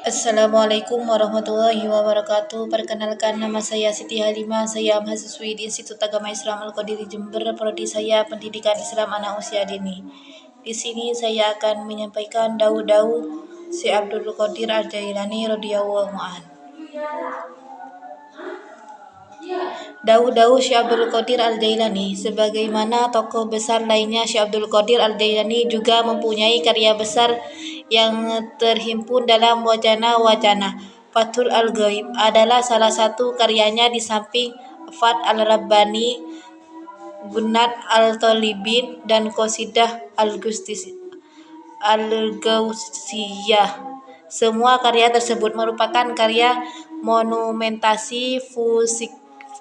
Assalamualaikum warahmatullahi wabarakatuh. Perkenalkan, nama saya Siti Halimah. Saya mahasiswi di Institut Agama Islam Al-Qadiri Jember. Prodi saya Pendidikan Islam Anak Usia Dini. Di sini saya akan menyampaikan dau-dau Syekh Abdul Qadir Al-Jailani radhiyallahu anhu. Dau-dau Syekh Abdul Qadir Al-Jailani. Sebagaimana tokoh besar lainnya, Syekh Abdul Qadir Al-Jailani juga mempunyai karya besar yang terhimpun dalam wacana-wacana. Fathul Al-Ghaib adalah salah satu karyanya di samping Fath Al-Rabbani, Gunat Al-Talibin, dan Qasidah Al-Gaussiyah. Semua karya tersebut merupakan karya monumentasi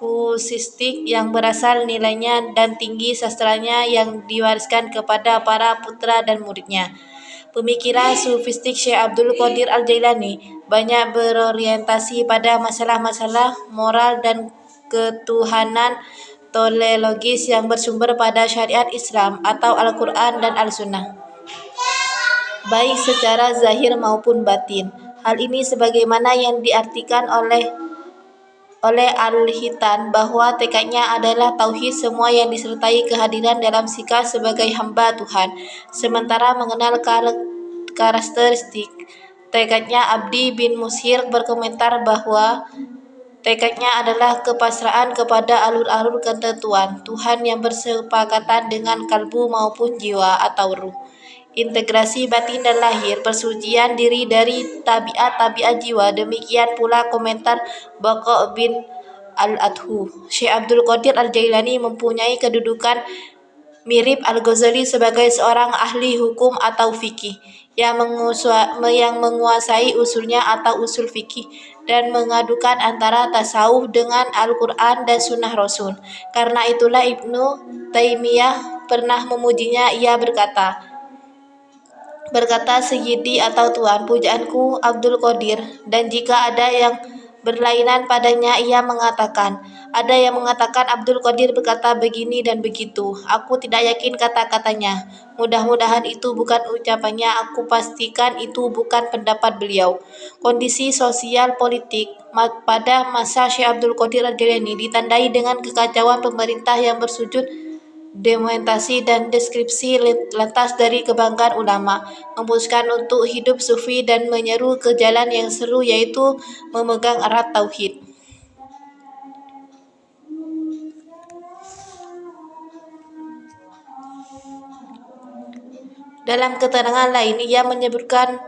fusistik yang berasal nilainya dan tinggi sastranya yang diwariskan kepada para putra dan muridnya. Pemikiran sufistik Syekh Abdul Qadir Al-Jailani banyak berorientasi pada masalah-masalah moral dan ketuhanan teologis yang bersumber pada syariat Islam atau Al-Quran dan Al-Sunnah, baik secara zahir maupun batin. Hal ini sebagaimana yang diartikan oleh Al-Hitan bahwa tekadnya adalah tauhid semua yang disertai kehadiran dalam sikap sebagai hamba Tuhan. Sementara mengenal karakteristik tekadnya, Abdi bin Mushir berkomentar bahwa tekadnya adalah kepasrahan kepada alur-alur ketentuan Tuhan yang bersepakatan dengan kalbu maupun jiwa atau ruh. Integrasi batin dan lahir, persucian diri dari tabiat-tabiat jiwa. Demikian pula komentar Baqa bin Al-Adhu. Syekh Abdul Qadir Al-Jailani mempunyai kedudukan mirip Al-Ghazali sebagai seorang ahli hukum atau fikih yang menguasai usulnya atau usul fikih dan mengadukan antara tasawuf dengan Al-Quran dan Sunnah Rasul. Karena itulah Ibnu Taimiyah pernah memujinya. Ia berkata Sayyidi atau Tuan, pujaanku Abdul Qadir, dan jika ada yang berlainan padanya, ia mengatakan. Ada yang mengatakan Abdul Qadir berkata begini dan begitu. Aku tidak yakin kata-katanya. Mudah-mudahan itu bukan ucapannya. Aku pastikan itu bukan pendapat beliau. Kondisi sosial politik pada masa Syekh Abdul Qadir Al-Jailani ditandai dengan kekacauan pemerintah yang bersujud demonstrasi dan deskripsi lantas dari kebanggaan ulama memutuskan untuk hidup sufi dan menyeru ke jalan yang seru, yaitu memegang erat tauhid. Dalam keterangan lain, ia menyebutkan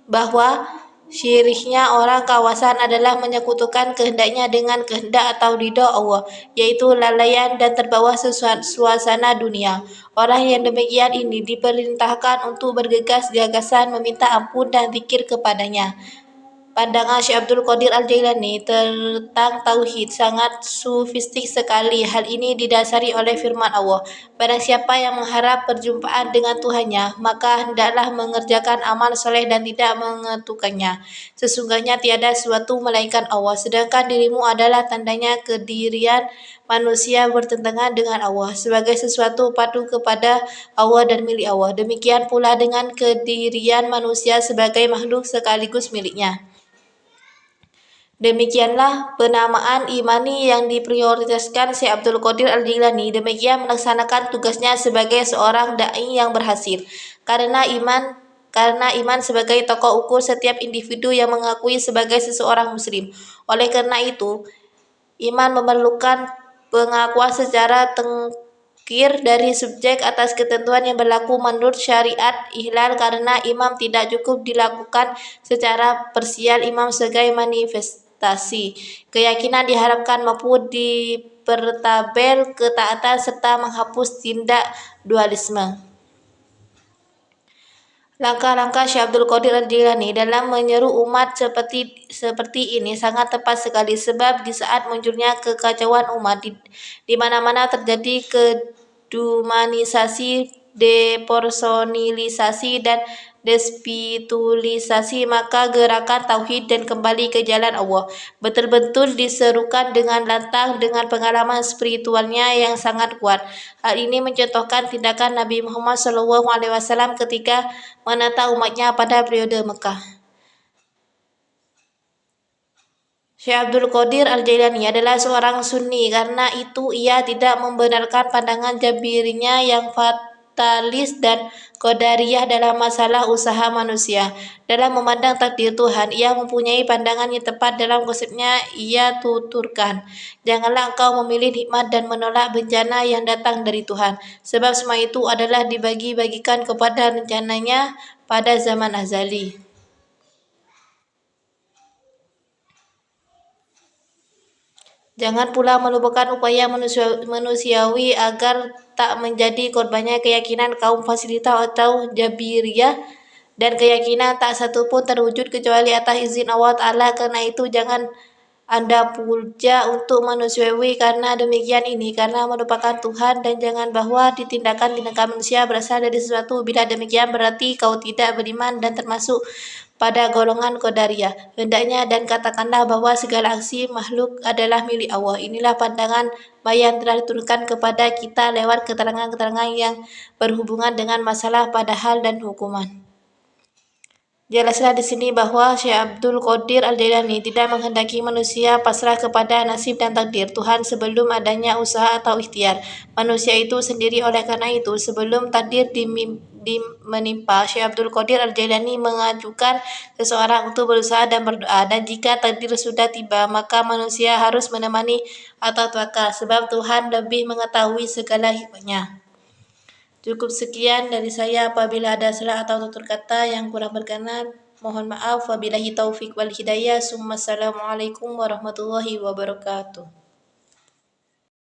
bahwa syiriknya orang kawasan adalah menyekutukan kehendaknya dengan kehendak atau ridho Allah, yaitu lalaian dan terbawa suasana dunia. Orang yang demikian ini diperintahkan untuk bergegas gagasan meminta ampun dan zikir kepadanya. Pandangan Syekh Abdul Qadir Al-Jailani tentang tauhid sangat sufistik sekali. Hal ini didasari oleh firman Allah, barang siapa yang mengharap perjumpaan dengan Tuhannya, maka hendaklah mengerjakan amal soleh dan tidak mengetukannya. Sesungguhnya tiada sesuatu melainkan Allah, sedangkan dirimu adalah tandanya kedirian manusia bertentangan dengan Allah sebagai sesuatu patuh kepada Allah dan milik Allah. Demikian pula dengan kedirian manusia sebagai makhluk sekaligus miliknya. Demikianlah penamaan imani yang diprioritaskan Syekh Abdul Qadir Al-Jailani. Demikian melaksanakan tugasnya sebagai seorang dai yang berhasil. Karena iman sebagai tokok ukur setiap individu yang mengakui sebagai seseorang muslim. Oleh karena itu, iman memerlukan pengakuan secara tengkir dari subjek atas ketentuan yang berlaku menurut syariat ihlal. Karena imam tidak cukup dilakukan secara parsial, imam sebagai manifestasi keyakinan diharapkan mampu dipertabel ketaatan serta menghapus tindak dualisme. Langkah-langkah Syekh Abdul Qadir Al-Jailani dalam menyeru umat seperti ini sangat tepat sekali, sebab di saat munculnya kekacauan umat di mana-mana terjadi kedumanisasi, depersonalisasi dan despiritualisasi, maka gerakan tauhid dan kembali ke jalan Allah betul-betul diserukan dengan lantang dengan pengalaman spiritualnya yang sangat kuat. Hal ini mencontohkan tindakan Nabi Muhammad SAW ketika menata umatnya pada periode Mekah. Syekh Abdul Qadir Al-Jailani adalah seorang Sunni, karena itu ia tidak membenarkan pandangan Jabiriyah yang fatalis dan Qadariyah dalam masalah usaha manusia. Dalam memandang takdir Tuhan, ia mempunyai pandangan yang tepat. Dalam konsepnya ia tuturkan, janganlah engkau memilih nikmat dan menolak bencana yang datang dari Tuhan, sebab semua itu adalah dibagi-bagikan kepada rencananya pada zaman azali. Jangan pula melupakan upaya manusiawi agar tak menjadi korbannya keyakinan kaum fasilita atau Jabiriyah, dan keyakinan tak satu pun terwujud kecuali atas izin Allah Ta'ala. Karena itu jangan Anda puja untuk manusiawi karena demikian ini, karena merupakan Tuhan, dan jangan bahwa tindakan manusia berasal dari sesuatu. Bila demikian berarti kau tidak beriman dan termasuk pada golongan Qadariyah. Hendaknya dan katakanlah bahwa segala aksi makhluk adalah milik Allah. Inilah pandangan yang telah diturunkan kepada kita lewat keterangan-keterangan yang berhubungan dengan masalah pada hal dan hukuman. Jelaslah di sini bahwa Syekh Abdul Qadir Al-Jailani tidak menghendaki manusia pasrah kepada nasib dan takdir Tuhan sebelum adanya usaha atau ikhtiar manusia itu sendiri. Oleh karena itu, sebelum takdir menimpa, Syekh Abdul Qadir Al-Jailani mengajukan seseorang untuk berusaha dan berdoa, dan jika takdir sudah tiba, maka manusia harus menemani atau tawakal, sebab Tuhan lebih mengetahui segala hikmahnya. Cukup sekian dari saya. Apabila ada salah atau tutur kata yang kurang berkenan, mohon maaf. Wabillahi taufik wal hidayah. Assalamualaikum warahmatullahi wabarakatuh.